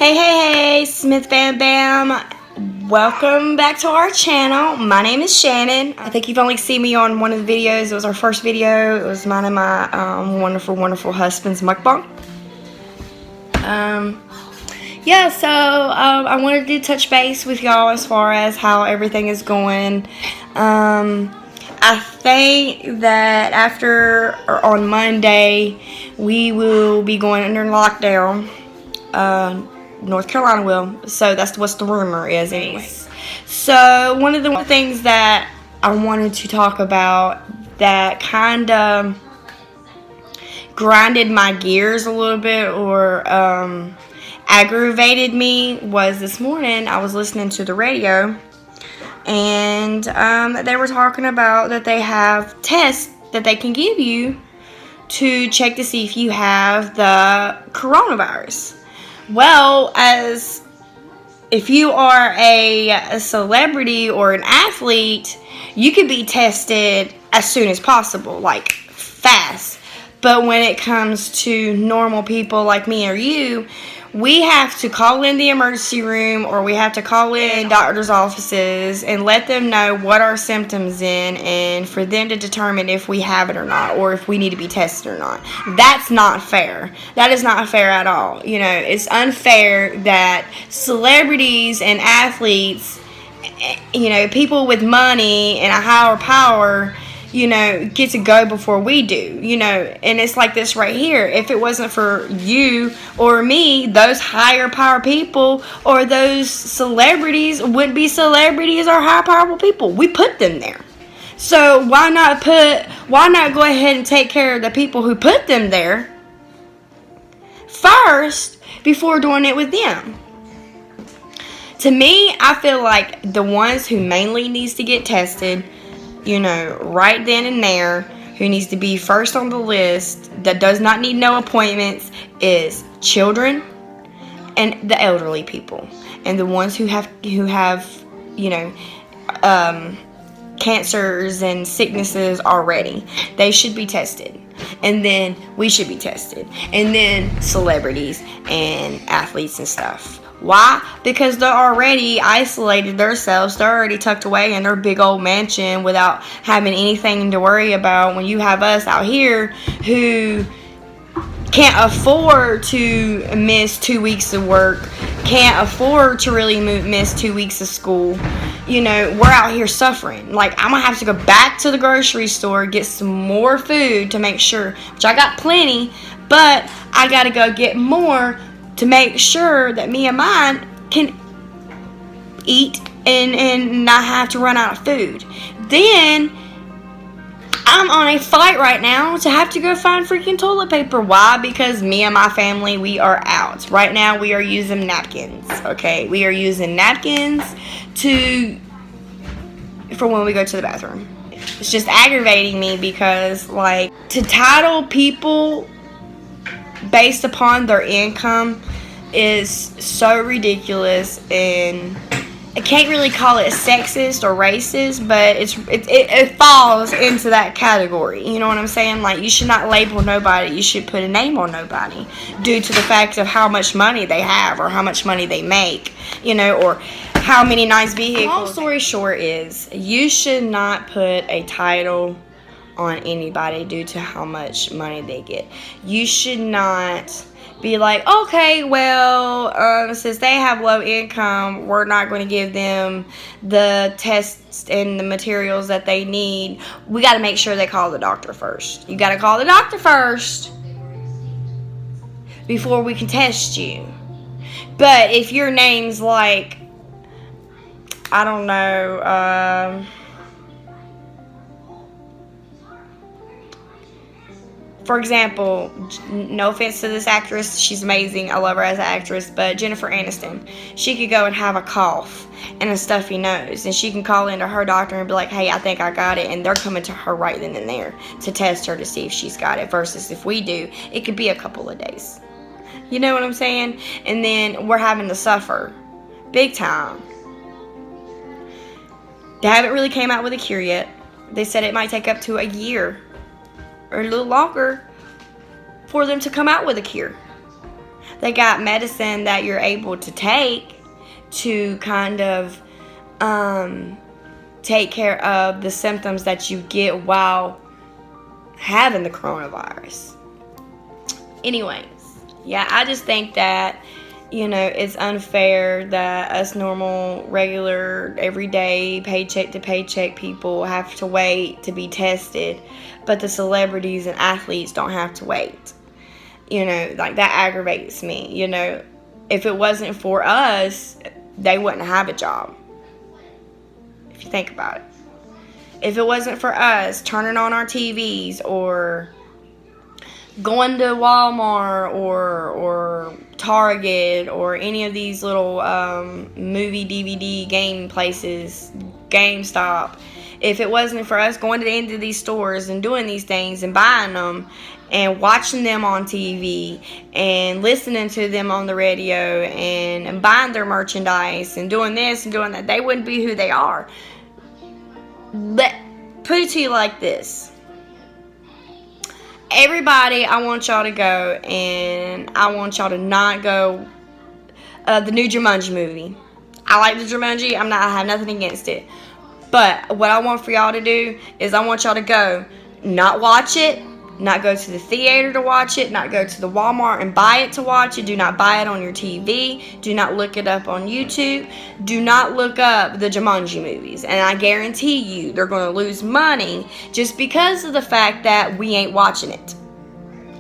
Hey, Smith Bam Bam. Welcome back to our channel. My name is Shannon. I think you've only seen me on one of the videos. It was our first video. It was mine and my wonderful husband's mukbang. I wanted to touch base with y'all as far as how everything is going. I think that on Monday, we will be going under lockdown. North Carolina will. So that's what the rumor is anyway. So one of the things that I wanted to talk about that kind of grinded my gears a little bit or aggravated me was this morning I was listening to the radio and they were talking about that they have tests that they can give you to check to see if you have the coronavirus. Well, as if you are a celebrity or an athlete, you can be tested as soon as possible, like fast. But when it comes to normal people like me or you, we have to call in the emergency room or we have to call in doctor's offices and let them know what our symptoms in and for them to determine if we have it or not or if we need to be tested or not. That's not fair. That is not fair at all. You know, it's unfair that celebrities and athletes, you know, people with money and a higher power, you know, get to go before we do, you know, and it's like this right here. If it wasn't for you or me, those higher power people or those celebrities wouldn't be celebrities or high powerful people. We put them there. So why not go ahead and take care of the people who put them there first before doing it with them? To me, I feel like the ones who mainly needs to get tested, you know, right then and there, who needs to be first on the list, that does not need no appointments, is children and the elderly people. And the ones who have you know, cancers and sicknesses already. They should be tested. And then we should be tested. And then celebrities and athletes and stuff. Why? Because they're already isolated themselves. They're already tucked away in their big old mansion without having anything to worry about. When you have us out here who can't afford to miss 2 weeks of work, can't afford to really miss 2 weeks of school, you know, we're out here suffering. Like, I'm going to have to go back to the grocery store, get some more food to make sure, which I got plenty, but I got to go get more to make sure that me and mine can eat and not have to run out of food. Then I'm on a fight right now to have to go find freaking toilet paper. Why? Because me and my family, we are out. Right now we are using napkins, okay? We are using napkins for when we go to the bathroom. It's just aggravating me because, like, to title people based upon their income is so ridiculous, and I can't really call it sexist or racist, but it falls into that category. You know what I'm saying? Like, you should not label nobody. You should put a name on nobody due to the fact of how much money they have or how much money they make, you know, or how many nice vehicles. Long story short is, you should not put a title on anybody due to how much money they get. You should not be like, okay, well, since they have low income, we're not going to give them the tests and the materials that they need. We got to make sure they call the doctor first. You got to call the doctor first before we can test you. But if your name's like, I don't know, for example, no offense to this actress, she's amazing, I love her as an actress, but Jennifer Aniston, she could go and have a cough and a stuffy nose, and she can call into her doctor and be like, hey, I think I got it, and they're coming to her right then and there to test her to see if she's got it, versus if we do, it could be a couple of days. You know what I'm saying? And then we're having to suffer big time. They haven't really came out with a cure yet. They said it might take up to a year or a little longer for them to come out with a cure. They got medicine that you're able to take to kind of take care of the symptoms that you get while having the coronavirus. Anyways, yeah, I just think that, it's unfair that us normal, regular, everyday, paycheck to paycheck people have to wait to be tested, but the celebrities and athletes don't have to wait. Like, that aggravates me. If it wasn't for us, they wouldn't have a job. If you think about it. If it wasn't for us turning on our TVs or going to Walmart or Target or any of these little movie DVD game places, GameStop, if it wasn't for us going to the end of these stores and doing these things and buying them and watching them on TV and listening to them on the radio and buying their merchandise and doing this and doing that, they wouldn't be who they are. Put it to you like this. Everybody, I want y'all to go, and I want y'all to not go the new Jumanji movie. I like the Jumanji. I have nothing against it. But what I want for y'all to do is I want y'all to go, not watch it, not go to the theater to watch it, not go to the Walmart and buy it to watch it. Do not buy it on your TV. Do not look it up on YouTube. Do not look up the Jumanji movies. And I guarantee you they're going to lose money just because of the fact that we ain't watching it.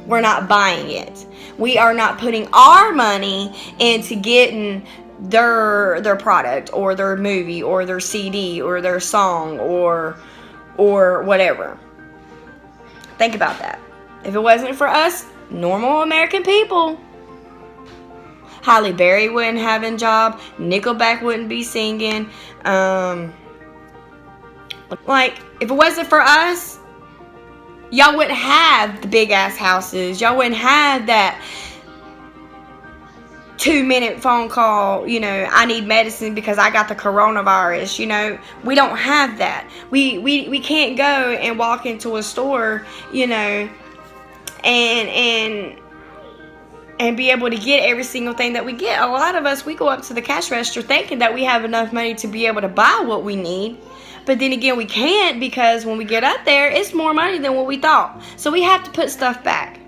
We're not buying it. We are not putting our money into getting their product or their movie or their CD or their song or whatever. Think about that. If it wasn't for us, normal American people, Halle Berry wouldn't have a job. Nickelback wouldn't be singing. Like, if it wasn't for us, y'all wouldn't have the big ass houses. Y'all wouldn't have that 2-minute phone call, I need medicine because I got the coronavirus. We don't have that. We can't go and walk into a store, and be able to get every single thing that we get. A lot of us, we go up to the cash register thinking that we have enough money to be able to buy what we need. But then again, we can't, because when we get up there, it's more money than what we thought. So we have to put stuff back,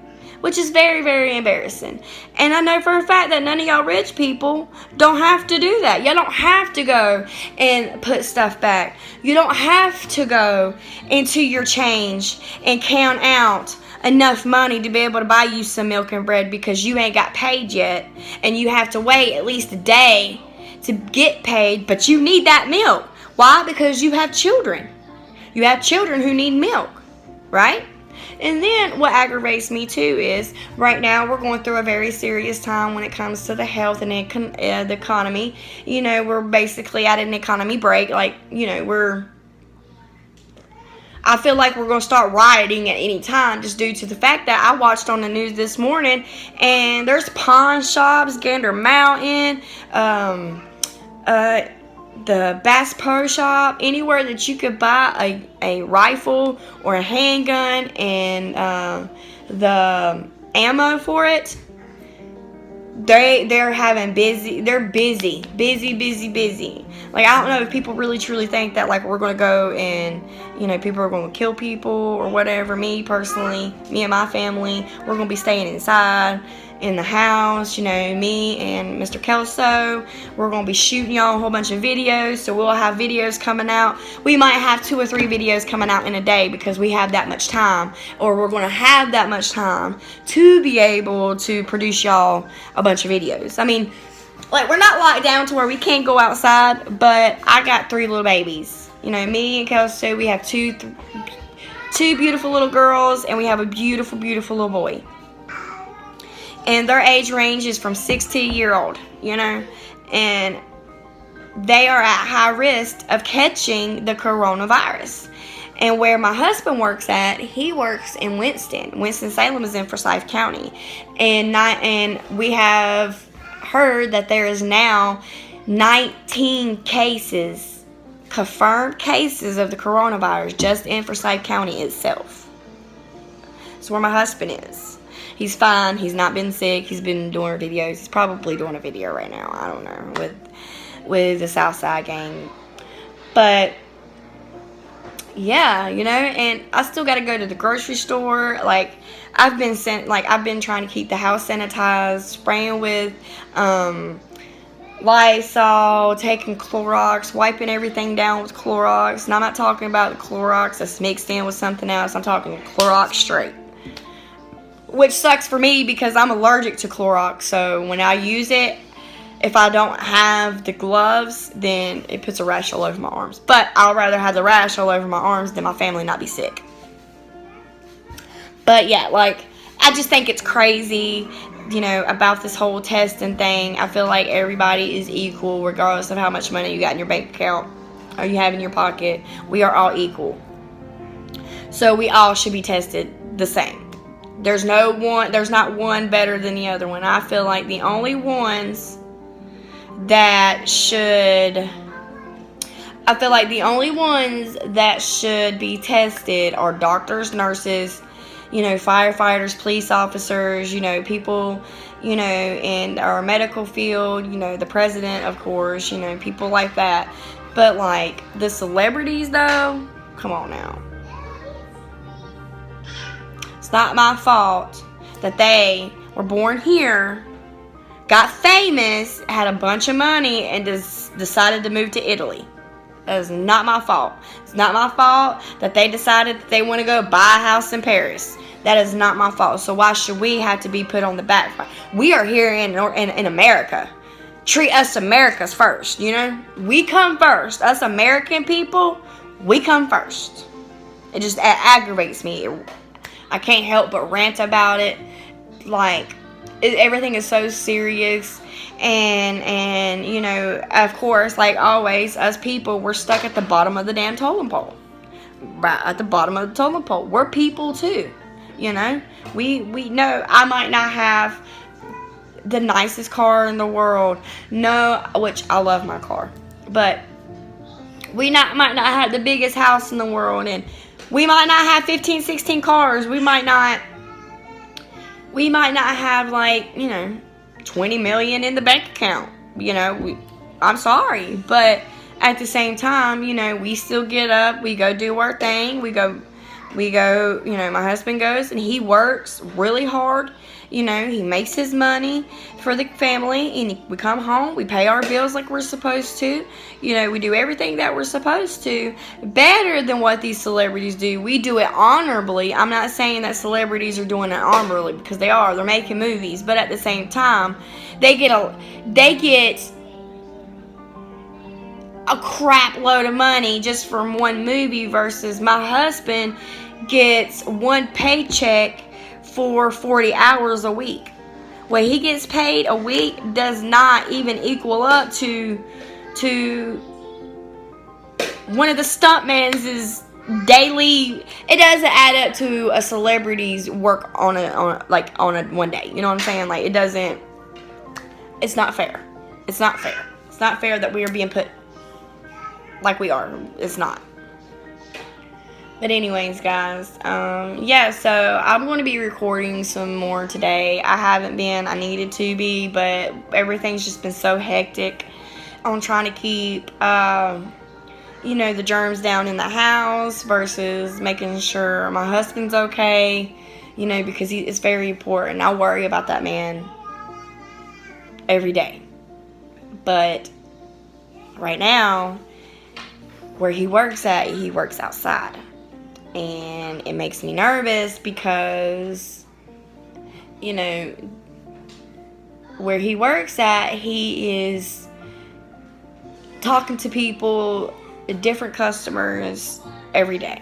which is very, very embarrassing. And I know for a fact that none of y'all rich people don't have to do that. Y'all don't have to go and put stuff back. You don't have to go into your change and count out enough money to be able to buy you some milk and bread because you ain't got paid yet. And you have to wait at least a day to get paid, but you need that milk. Why? Because you have children. You have children who need milk, right? And then what aggravates me too is right now we're going through a very serious time when it comes to the health and the economy. We're basically at an economy break. Like, I feel like we're going to start rioting at any time just due to the fact that I watched on the news this morning and there's pawn shops, Gander Mountain, the Bass Pro Shop, anywhere that you could buy a rifle or a handgun and the ammo for it. They're busy. Like, I don't know if people really truly think that, like, we're going to go and, people are going to kill people or whatever. Me personally, me and my family, we're going to be staying inside in the house. Me and Mr. Kelso, we're going to be shooting y'all a whole bunch of videos. So we'll have videos coming out. We might have 2 or 3 videos coming out in a day because we have that much time, or we're going to have that much time to be able to produce y'all a bunch of videos. I mean, like, we're not locked down to where we can't go outside, but I got 3 little babies. Me and Kelso, we have two beautiful little girls, and we have a beautiful, beautiful little boy. And their age range is from 6 to a year old, and they are at high risk of catching the coronavirus. And where my husband works at, he works in Winston. Winston-Salem is in Forsyth County. And we have heard that there is now 19 cases, confirmed cases of the coronavirus just in Forsyth County itself. That's where my husband is. He's fine. He's not been sick. He's been doing videos. He's probably doing a video right now. I don't know, with the Southside gang. But yeah, and I still got to go to the grocery store. Like, I've been trying to keep the house sanitized, spraying with Lysol, taking Clorox, wiping everything down with Clorox. And I'm not talking about the Clorox that's mixed in with something else. I'm talking Clorox straight. Which sucks for me because I'm allergic to Clorox. So when I use it, if I don't have the gloves, then it puts a rash all over my arms. But I'd rather have the rash all over my arms than my family not be sick. But yeah, like, I just think it's crazy, about this whole testing thing. I feel like everybody is equal regardless of how much money you got in your bank account or you have in your pocket. We are all equal. So we all should be tested the same. There's not one better than the other one. I feel like the only ones that should be tested are doctors, nurses, firefighters, police officers, people, in our medical field, the president, of course, people like that. But like the celebrities though, come on now. It's not my fault that they were born here, got famous, had a bunch of money, and just decided to move to Italy. That is not my fault. It's not my fault that they decided that they want to go buy a house in Paris. That is not my fault. So why should we have to be put on the back? We are here in America. Treat us Americans first, We come first. Us American people, we come first. It just aggravates me. I can't help but rant about it. Like, everything is so serious. And of course, like always, us people, we're stuck at the bottom of the damn totem pole. Right at the bottom of the totem pole. We're people too. We know I might not have the nicest car in the world. No, which I love my car. But we might not have the biggest house in the world, and we might not have 15, 16 cars. We might not have, like, 20 million in the bank account. I'm sorry, but at the same time, we still get up, we go do our thing, we go, my husband goes and he works really hard. He makes his money for the family, and we come home, we pay our bills like we're supposed to. We do everything that we're supposed to, better than what these celebrities do. We do it honorably. I'm not saying that celebrities are doing it honorably, because they are. They're making movies, but at the same time, they get a crap load of money just from one movie, versus my husband gets one paycheck for 40 hours a week. What he gets paid a week does not even equal up to one of the stuntmen's daily. It doesn't add up to a celebrity's work on a one day. You know what I'm saying? Like, it doesn't. It's not fair. It's not fair. It's not fair that we are being put like we are. It's not. But anyways, guys, so I'm going to be recording some more today. I haven't been. I needed to be, but everything's just been so hectic on trying to keep, the germs down in the house versus making sure my husband's okay, because it's very important. I worry about that man every day. But right now, where he works outside. And it makes me nervous because, where he works at, he is talking to people, different customers every day.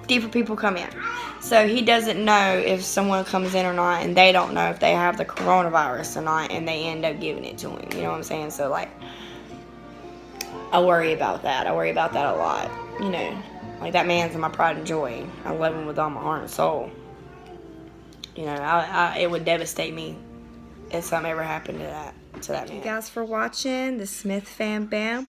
Different people come in. So he doesn't know if someone comes in or not, and they don't know if they have the coronavirus or not, and they end up giving it to him. You know what I'm saying? So, like, I worry about that. I worry about that a lot, Like, that man's my pride and joy. I love him with all my heart and soul. It would devastate me if something ever happened to that man. Thank you guys for watching the Smith Fam Bam.